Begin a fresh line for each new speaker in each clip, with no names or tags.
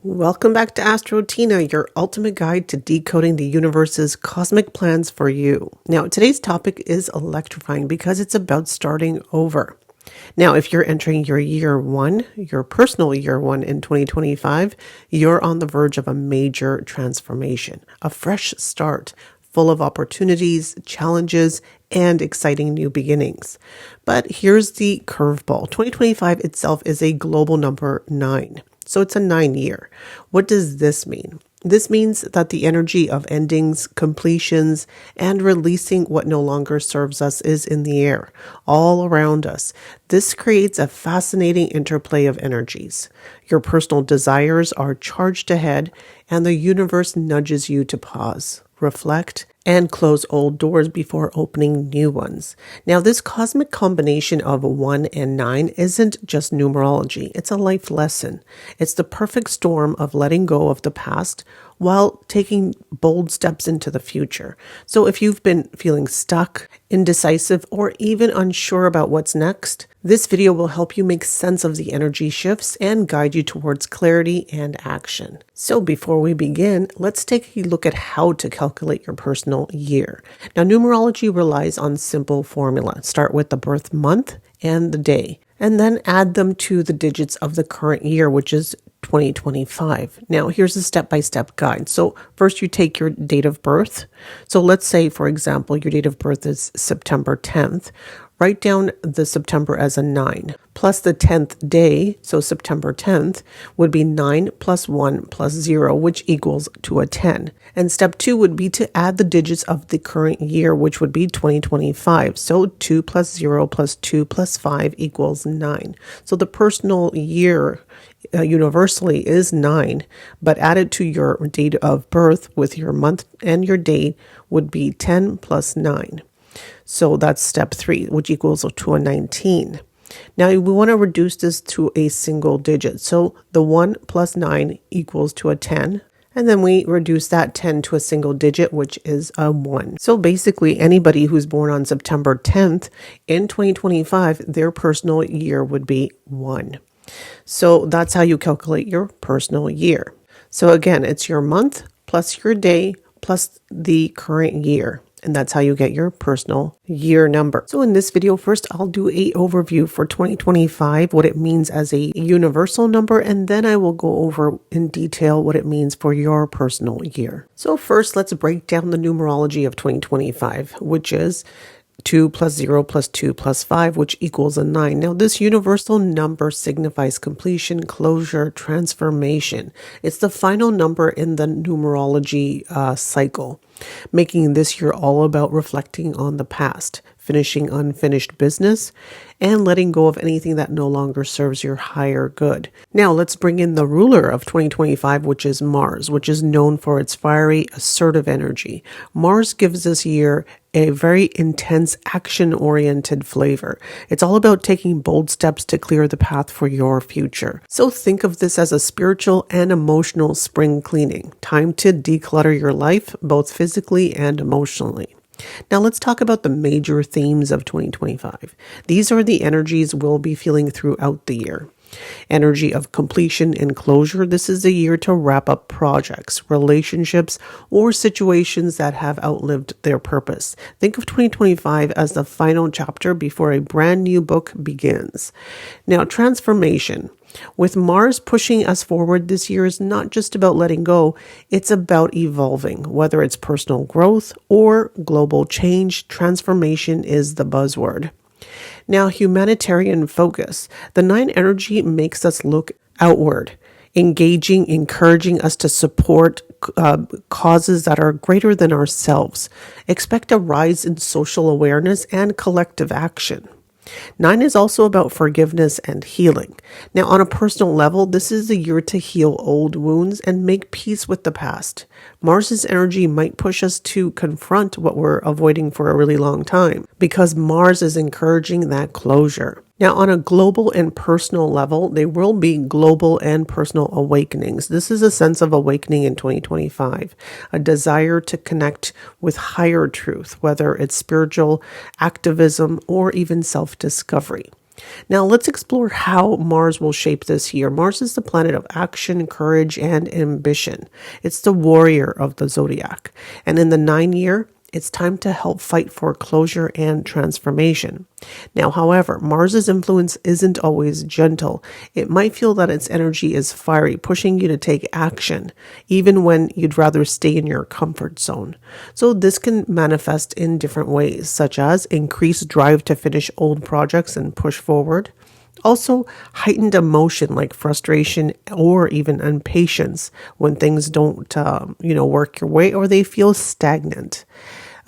Welcome back to AstroTeena, your ultimate guide to decoding the universe's cosmic plans for you. Now, today's topic is electrifying because it's about starting over. Now, if you're entering your year one, your personal year one in 2025, you're on the verge of a major transformation, a fresh start, full of opportunities, challenges, and exciting new beginnings. But here's the curveball. 2025 itself is a global number 9. So it's a 9 year. What does this mean? This means that the energy of endings, completions, and releasing what no longer serves us is in the air, all around us. This creates a fascinating interplay of energies. Your personal desires are charged ahead, and the universe nudges you to pause, reflect, and close old doors before opening new ones. Now, this cosmic combination of 1 and 9 isn't just numerology. It's a life lesson. It's the perfect storm of letting go of the past while taking bold steps into the future. So if you've been feeling stuck, indecisive, or even unsure about what's next, this video will help you make sense of the energy shifts and guide you towards clarity and action. So before we begin, let's take a look at how to calculate your personal year. Now, numerology relies on simple formula. Start with the birth month and the day, and then add them to the digits of the current year, which is 2025. Now, here's a step-by-step guide. So first you take your date of birth. So let's say, for example, your date of birth is September 10th. Write down the September as a 9, plus the 10th day, so September 10th, would be 9 plus 1 plus 0, which equals to a 10. And step 2 would be to add the digits of the current year, which would be 2025. So 2 plus 0 plus 2 plus 5 equals 9. So the personal year universally is 9, but added to your date of birth with your month and your date would be 10 plus 9. So that's step 3, which equals to a 19. Now we want to reduce this to a single digit. So the 1 plus 9 equals to a 10. And then we reduce that 10 to a single digit, which is a 1. So basically, anybody who's born on September 10th in 2025, their personal year would be 1. So that's how you calculate your personal year. So again, it's your month plus your day plus the current year. And that's how you get your personal year number. So in this video, first I'll do an overview for 2025, what it means as a universal number, and then I will go over in detail what it means for your personal year. So first, let's break down the numerology of 2025, which is 2 plus 0 plus 2 plus 5, which equals a 9. Now, this universal number signifies completion, closure, transformation. It's the final number in the numerology cycle, making this year all about reflecting on the past, finishing unfinished business, and letting go of anything that no longer serves your higher good. Now, let's bring in the ruler of 2025, which is Mars, which is known for its fiery, assertive energy. Mars gives this year a very intense, action-oriented flavor. It's all about taking bold steps to clear the path for your future. So think of this as a spiritual and emotional spring cleaning. Time to declutter your life, both physically and emotionally. Now let's talk about the major themes of 2025. These are the energies we'll be feeling throughout the year. Energy of completion and closure. This is a year to wrap up projects, relationships, or situations that have outlived their purpose. Think of 2025 as the final chapter before a brand new book begins. Now, transformation. With Mars pushing us forward, this year is not just about letting go, it's about evolving. Whether it's personal growth or global change, transformation is the buzzword. Now, humanitarian focus. The 9 energy makes us look outward, engaging, encouraging us to support causes that are greater than ourselves. Expect a rise in social awareness and collective action. 9 is also about forgiveness and healing. Now, on a personal level, this is a year to heal old wounds and make peace with the past. Mars's energy might push us to confront what we're avoiding for a really long time, because Mars is encouraging that closure. Now, on a global and personal level, there will be global and personal awakenings. This is a sense of awakening in 2025, a desire to connect with higher truth, whether it's spiritual, activism, or even self-discovery. Now, let's explore how Mars will shape this year. Mars is the planet of action, courage, and ambition. It's the warrior of the zodiac. And in the 9 year, it's time to help fight for closure and transformation. Now, however, Mars's influence isn't always gentle. It might feel that its energy is fiery, pushing you to take action, even when you'd rather stay in your comfort zone. So this can manifest in different ways, such as increased drive to finish old projects and push forward. Also, heightened emotion like frustration or even impatience when things don't, work your way or they feel stagnant.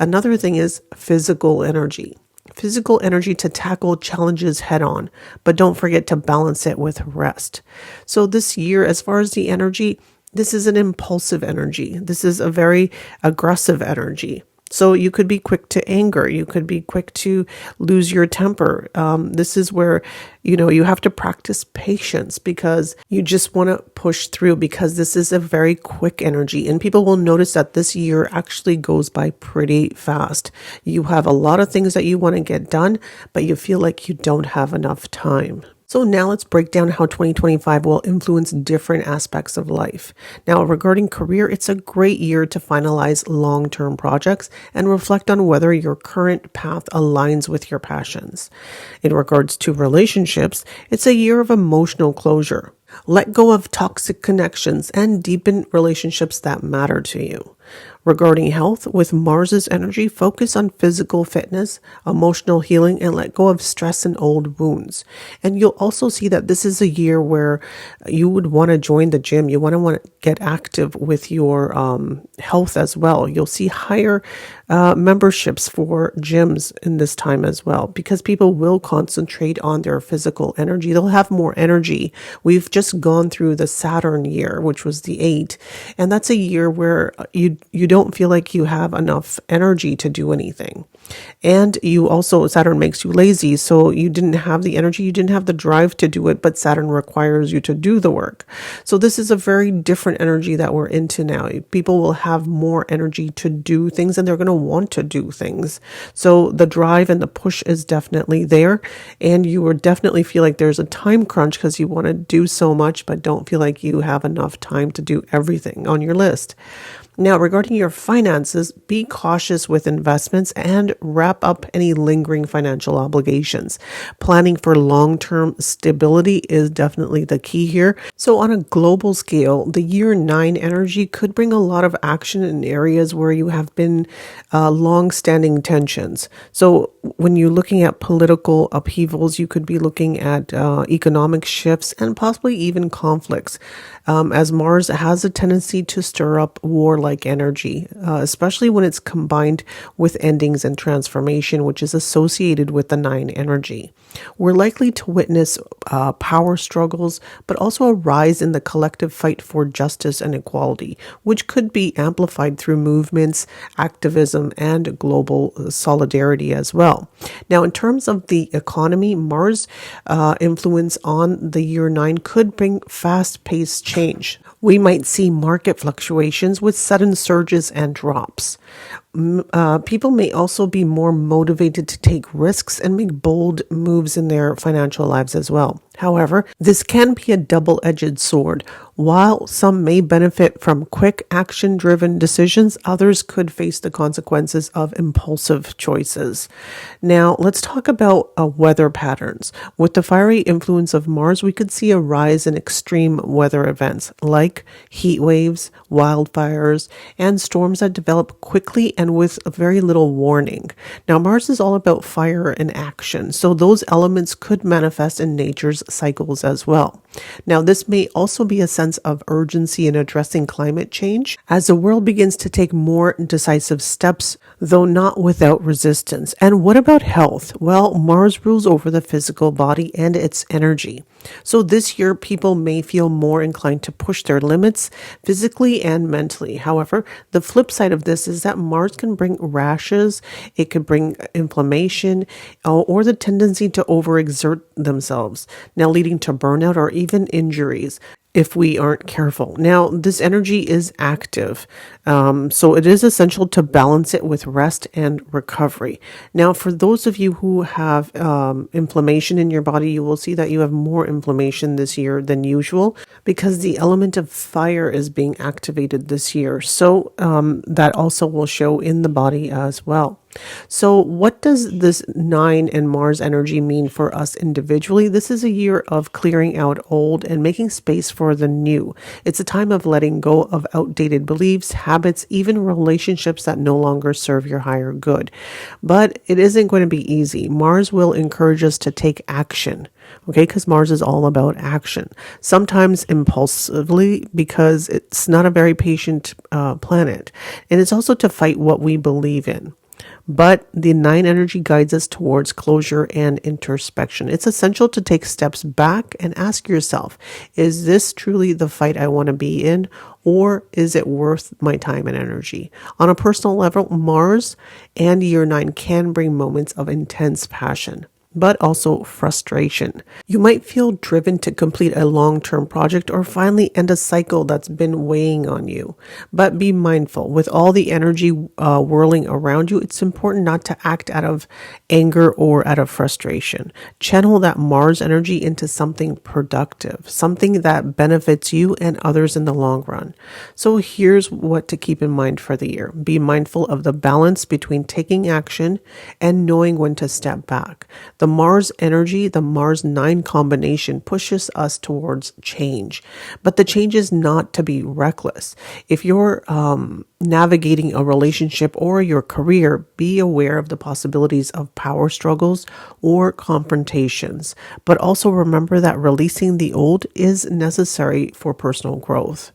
Another thing is physical energy. Physical energy to tackle challenges head on, but don't forget to balance it with rest. So this year, as far as the energy, this is an impulsive energy. This is a very aggressive energy. So you could be quick to anger. You could be quick to lose your temper. This is where, you have to practice patience because you just want to push through because this is a very quick energy. And people will notice that this year actually goes by pretty fast. You have a lot of things that you want to get done, but you feel like you don't have enough time. So now let's break down how 2025 will influence different aspects of life. Now, regarding career, it's a great year to finalize long-term projects and reflect on whether your current path aligns with your passions. In regards to relationships, it's a year of emotional closure. Let go of toxic connections and deepen relationships that matter to you. Regarding health, with Mars's energy, focus on physical fitness, emotional healing, and let go of stress and old wounds. And you'll also see that this is a year where you would want to join the gym. You want to get active with your health as well. You'll see higher memberships for gyms in this time as well, because people will concentrate on their physical energy. They'll have more energy. We've just gone through the Saturn year, which was the 8, and that's a year where you don't feel like you have enough energy to do anything. And you also, Saturn makes you lazy. So you didn't have the energy, you didn't have the drive to do it, but Saturn requires you to do the work. So this is a very different energy that we're into now. People will have more energy to do things and they're going to want to do things. So the drive and the push is definitely there. And you will definitely feel like there's a time crunch because you want to do so much, but don't feel like you have enough time to do everything on your list. Now, regarding your finances, be cautious with investments and wrap up any lingering financial obligations. Planning for long-term stability is definitely the key here. So on a global scale, the year 9 energy could bring a lot of action in areas where you have been long-standing tensions. So when you're looking at political upheavals, you could be looking at economic shifts and possibly even conflicts, as Mars has a tendency to stir up war-like energy, especially when it's combined with endings and transformation, which is associated with the 9 energy. We're likely to witness power struggles, but also a rise in the collective fight for justice and equality, which could be amplified through movements, activism, and global solidarity as well. Now, in terms of the economy, Mars' influence on the year 9 could bring fast-paced change. We might see market fluctuations with sudden surges and drops. People may also be more motivated to take risks and make bold moves in their financial lives as well. However, this can be a double-edged sword. While some may benefit from quick action-driven decisions, others could face the consequences of impulsive choices. Now, let's talk about weather patterns. With the fiery influence of Mars, we could see a rise in extreme weather events like heat waves, wildfires, and storms that develop quickly and with very little warning. Now, Mars is all about fire and action, so those elements could manifest in nature's cycles as well. Now, this may also be a sense of urgency in addressing climate change as the world begins to take more decisive steps, though not without resistance. And what about health? Well, Mars rules over the physical body and its energy. So this year, people may feel more inclined to push their limits physically and mentally. However, the flip side of this is that Mars can bring rashes, it could bring inflammation, or the tendency to overexert themselves, now leading to burnout or even injuries. if we aren't careful. Now, this energy is active, so it is essential to balance it with rest and recovery. Now, for those of you who have inflammation in your body, you will see that you have more inflammation this year than usual because the element of fire is being activated this year. So that also will show in the body as well. So what does this 9 and Mars energy mean for us individually? This is a year of clearing out old and making space for the new. It's a time of letting go of outdated beliefs, habits, even relationships that no longer serve your higher good. But it isn't going to be easy. Mars will encourage us to take action. Okay, because Mars is all about action, sometimes impulsively because it's not a very patient planet. And it's also to fight what we believe in. But the 9 energy guides us towards closure and introspection. It's essential to take steps back and ask yourself, is this truly the fight I want to be in, or is it worth my time and energy? On a personal level, Mars and year 9 can bring moments of intense passion, but also frustration. You might feel driven to complete a long-term project or finally end a cycle that's been weighing on you. But be mindful, with all the energy whirling around you, it's important not to act out of anger or out of frustration. Channel that Mars energy into something productive, something that benefits you and others in the long run. So here's what to keep in mind for the year. Be mindful of the balance between taking action and knowing when to step back. The Mars energy, the Mars 9 combination pushes us towards change, but the change is not to be reckless. If you're navigating a relationship or your career, be aware of the possibilities of power struggles or confrontations, but also remember that releasing the old is necessary for personal growth.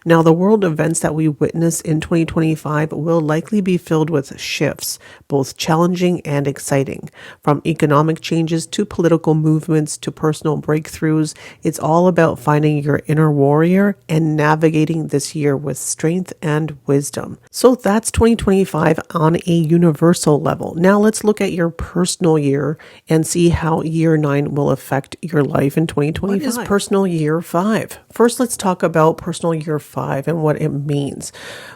Now, the world events that we witness in 2025 will likely be filled with shifts, both challenging and exciting, from economic changes to political movements to personal breakthroughs. It's all about finding your inner warrior and navigating this year with strength and wisdom. So that's 2025 on a universal level. Now let's look at your personal year and see how year 9 will affect your life in 2025. What is personal year 5? First, let's talk about personal year 5 and what it means.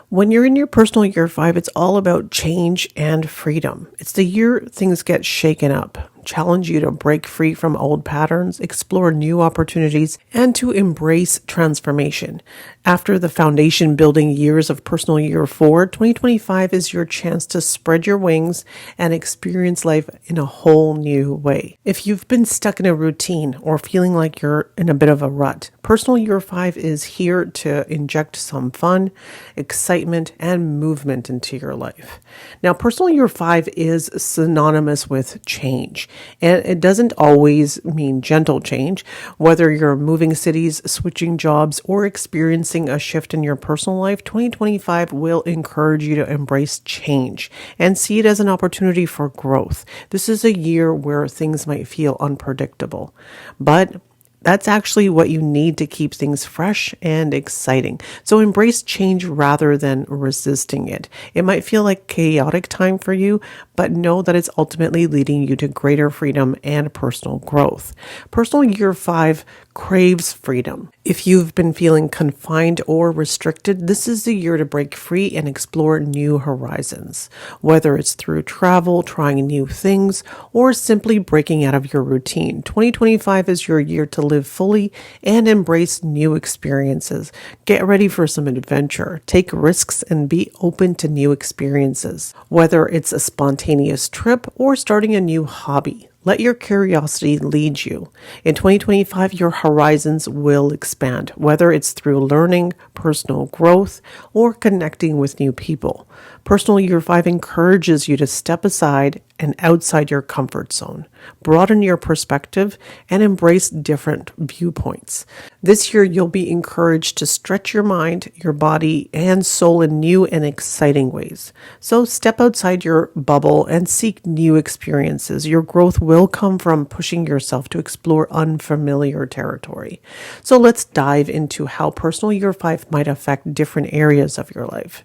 When you're in your personal year 5, it's all about change and freedom. It's the year things get shaken up. Challenge you to break free from old patterns, explore new opportunities, and to embrace transformation. After the foundation building years of personal year 4, 2025 is your chance to spread your wings and experience life in a whole new way. If you've been stuck in a routine or feeling like you're in a bit of a rut, personal year 5 is here to inject some fun, excitement, and movement into your life. Now, personal year 5 is synonymous with change. And it doesn't always mean gentle change. Whether you're moving cities, switching jobs, or experiencing a shift in your personal life, 2025 will encourage you to embrace change and see it as an opportunity for growth. This is a year where things might feel unpredictable, but that's actually what you need to keep things fresh and exciting. So embrace change rather than resisting it. It might feel like a chaotic time for you, but know that it's ultimately leading you to greater freedom and personal growth. Personal year 5 craves freedom. If you've been feeling confined or restricted, this is the year to break free and explore new horizons. Whether it's through travel, trying new things, or simply breaking out of your routine, 2025 is your year to live fully and embrace new experiences. Get ready for some adventure. Take risks and be open to new experiences. Whether it's a spontaneous trip or starting a new hobby, let your curiosity lead you. In 2025, your horizons will expand, whether it's through learning, personal growth, or connecting with new people. Personal year 5 encourages you to step aside and outside your comfort zone, broaden your perspective, and embrace different viewpoints. This year, you'll be encouraged to stretch your mind, your body, and soul in new and exciting ways. So step outside your bubble and seek new experiences. Your growth will come from pushing yourself to explore unfamiliar territory. So let's dive into how personal year 5 might affect different areas of your life.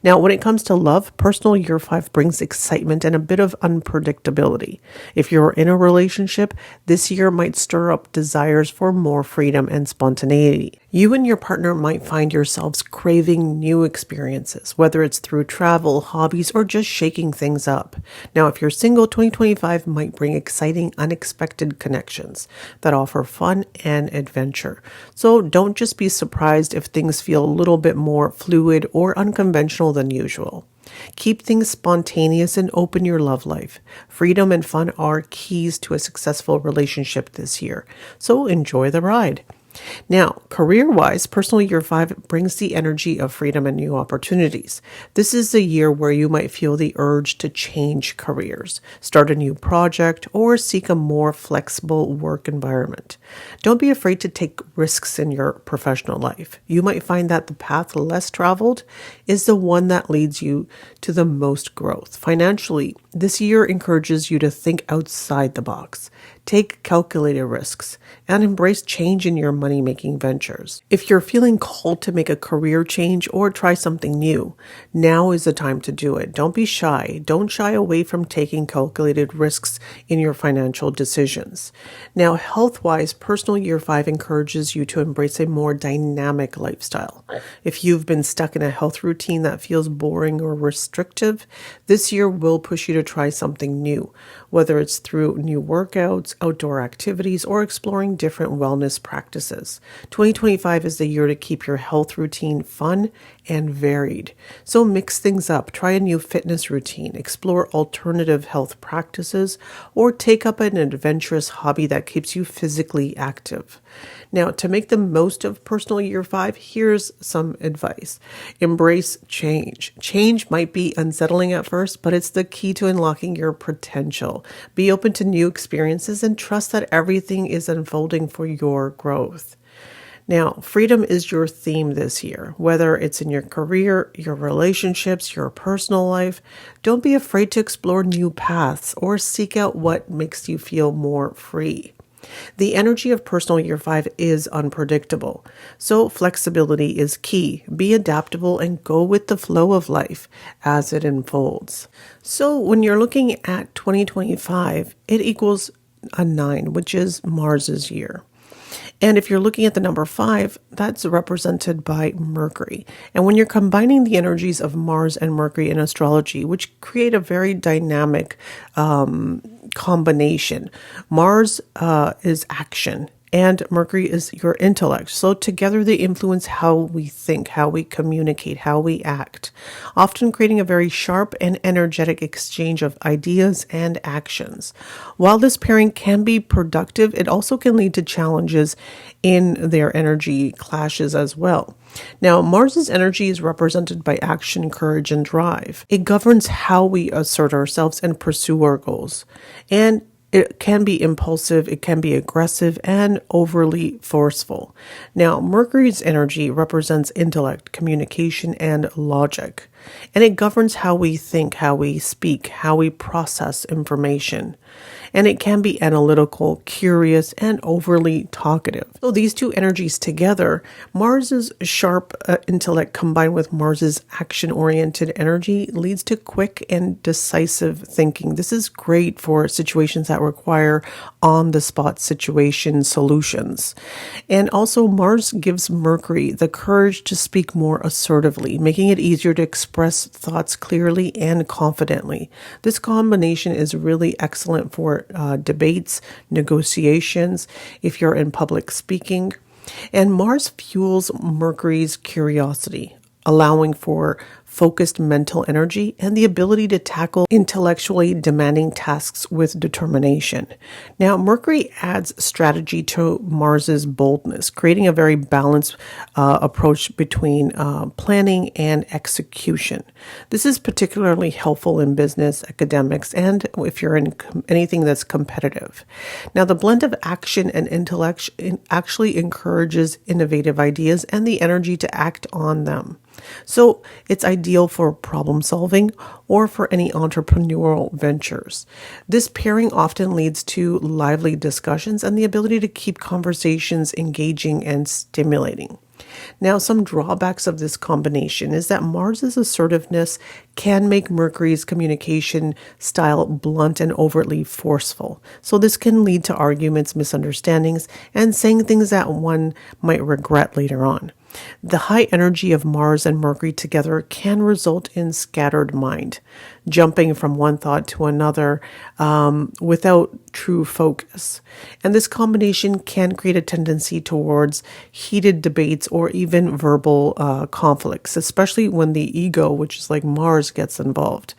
Now, when it comes to love, personal year 5 brings excitement and a bit of unpredictability. If you're in a relationship, this year might stir up desires for more freedom and spontaneity. You and your partner might find yourselves craving new experiences, whether it's through travel, hobbies, or just shaking things up. Now, if you're single, 2025 might bring exciting, unexpected connections that offer fun and adventure. So don't just be surprised if things feel a little bit more fluid or unconventional than usual. Keep things spontaneous and open your love life. Freedom and fun are keys to a successful relationship this year, so enjoy the ride. Now, career-wise, personal year 5 brings the energy of freedom and new opportunities. This is the year where you might feel the urge to change careers, start a new project, or seek a more flexible work environment. Don't be afraid to take risks in your professional life. You might find that the path less traveled is the one that leads you to the most growth. Financially, this year encourages you to think outside the box. Take calculated risks and embrace change in your money-making ventures. If you're feeling called to make a career change or try something new, now is the time to do it. Don't be shy. Don't shy away from taking calculated risks in your financial decisions. Now, health-wise, personal year 5 encourages you to embrace a more dynamic lifestyle. If you've been stuck in a health routine that feels boring or restrictive, this year will push you to try something new, whether it's through new workouts, outdoor activities, or exploring different wellness practices. 2025 is the year to keep your health routine fun and varied. So mix things up, try a new fitness routine, explore alternative health practices, or take up an adventurous hobby that keeps you physically active. Now, to make the most of personal year 5, here's some advice. Embrace change. Change might be unsettling at first, but it's the key to unlocking your potential. Be open to new experiences and trust that everything is unfolding for your growth. Now, freedom is your theme this year, whether it's in your career, your relationships, your personal life. Don't be afraid to explore new paths or seek out what makes you feel more free. The energy of personal year 5 is unpredictable, so flexibility is key. Be adaptable and go with the flow of life as it unfolds. So when you're looking at 2025, it equals a 9, which is Mars's year. And if you're looking at the number 5, that's represented by Mercury. And when you're combining the energies of Mars and Mercury in astrology, which create a very dynamic combination, Mars is action and Mercury is your intellect. So together they influence how we think, how we communicate, how we act, often creating a very sharp and energetic exchange of ideas and actions. While this pairing can be productive, it also can lead to challenges in their energy clashes as well. Now, Mars's energy is represented by action, courage, and drive. It governs how we assert ourselves and pursue our goals. And it can be impulsive, it can be aggressive, and overly forceful. Now, Mercury's energy represents intellect, communication, and logic. And it governs how we think, how we speak, how we process information. And it can be analytical, curious, and overly talkative. So these two energies together, Mars's sharp intellect combined with Mars's action-oriented energy leads to quick and decisive thinking. This is great for situations that require on-the-spot situation solutions. And also Mars gives Mercury the courage to speak more assertively, making it easier to express thoughts clearly and confidently. This combination is really excellent for debates, negotiations, if you're in public speaking. And Mars fuels Mercury's curiosity, allowing for focused mental energy and the ability to tackle intellectually demanding tasks with determination. Now, Mercury adds strategy to Mars's boldness, creating a very balanced approach between planning and execution. This is particularly helpful in business, academics, and if you're in anything that's competitive. Now, the blend of action and intellect actually encourages innovative ideas and the energy to act on them. So it's ideal for problem solving or for any entrepreneurial ventures. This pairing often leads to lively discussions and the ability to keep conversations engaging and stimulating. Now, some drawbacks of this combination is that Mars's assertiveness can make Mercury's communication style blunt and overtly forceful. So this can lead to arguments, misunderstandings, and saying things that one might regret later on. The high energy of Mars and Mercury together can result in scattered mind, jumping from one thought to another without true focus. And this combination can create a tendency towards heated debates or even verbal conflicts, especially when the ego, which is like Mars, gets involved.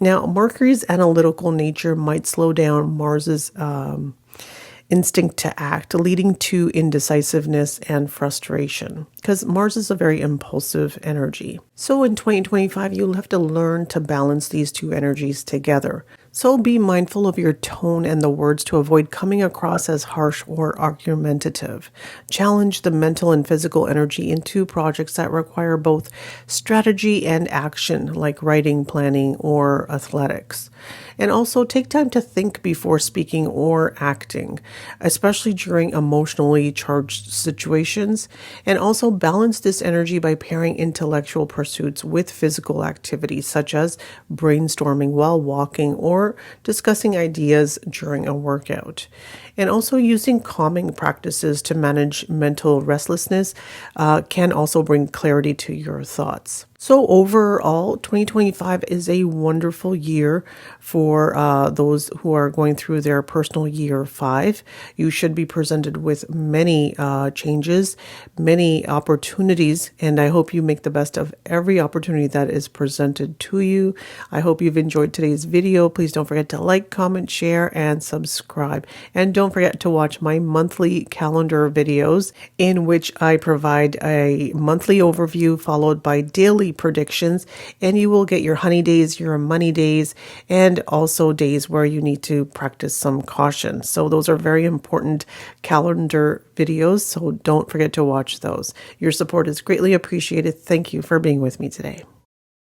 Now, Mercury's analytical nature might slow down Mars's instinct to act, leading to indecisiveness and frustration, because Mars is a very impulsive energy. So in 2025, you'll have to learn to balance these two energies together. So be mindful of your tone and the words to avoid coming across as harsh or argumentative. Challenge the mental and physical energy into projects that require both strategy and action, like writing, planning, or athletics. And also take time to think before speaking or acting, especially during emotionally charged situations. And also balance this energy by pairing intellectual pursuits with physical activities, such as brainstorming while walking or discussing ideas during a workout. And also using calming practices to manage mental restlessness can also bring clarity to your thoughts. So overall, 2025 is a wonderful year for those who are going through their personal year 5. You should be presented with many changes, many opportunities, and I hope you make the best of every opportunity that is presented to you. I hope you've enjoyed today's video. Please don't forget to like, comment, share, and subscribe. And don't forget to watch my monthly calendar videos, in which I provide a monthly overview followed by daily predictions, and you will get your honey days, your money days, and also days where you need to practice some caution. So those are very important calendar videos, so don't forget to watch those. Your support is greatly appreciated. Thank you for being with me today.